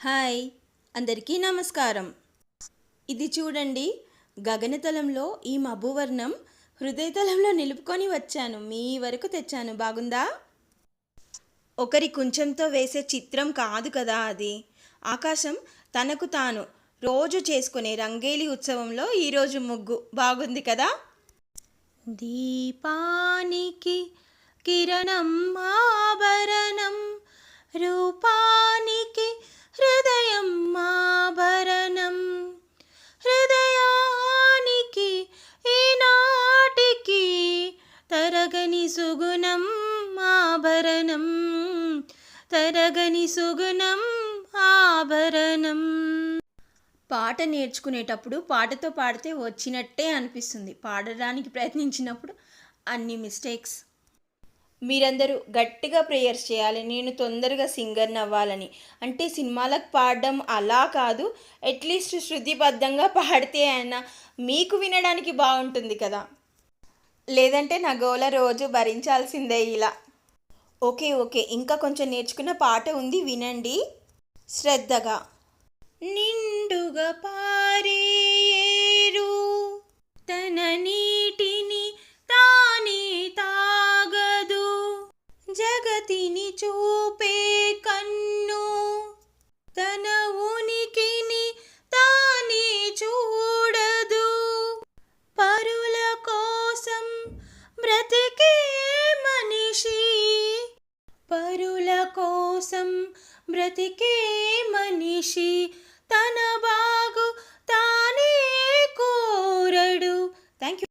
Hi, అందరికీ నమస్కారం. ఇది చూడండి, గగనతలంలో ఈ మబ్బువర్ణం హృదయతలంలో నిలుపుకొని వచ్చాను. మీ వరకు తెచ్చాను. బాగుందా? ఒకరి కుంచెంతో వేసే చిత్రం కాదు కదా అది. ఆకాశం తనకు తాను రోజు చేసుకునే రంగేలి ఉత్సవంలో ఈరోజు ముగ్గు. బాగుంది కదా? దీపానికి కిరణం ఆభరణం, రూపానికి హృదయం ఆభరణం, హృదయానికి ఈనాటికి తరగని సుగుణం ఆభరణం, తరగని సుగుణం ఆభరణం. పాట నేర్చుకునేటప్పుడు పాటతో పాడితే వచ్చినట్టే అనిపిస్తుంది. పాడడానికి ప్రయత్నించినప్పుడు అన్ని మిస్టేక్స్. మీరందరూ గట్టిగా ప్రేయర్స్ చేయాలి, నేను తొందరగా సింగర్ని అవ్వాలని. అంటే సినిమాలకు పాడడం అలా కాదు, అట్లీస్ట్ శృతిబద్ధంగా పాడితే అయినా మీకు వినడానికి బాగుంటుంది కదా. లేదంటే నా గోల రోజు భరించాల్సిందే ఇలా. ఓకే ఓకే, ఇంకా కొంచెం నేర్చుకున్న పాట ఉంది, వినండి శ్రద్ధగా. నిండుగా పారే ఏరు తన నీటిని తానే తాగదు, జగతిని చూపే కన్ను తన ఉనికిని తానే చూడదు, పరుల కోసం బ్రతికే మనిషి, పరుల కోసం బ్రతికే మనిషి తన బాగు తానే కోరడు. Thank you.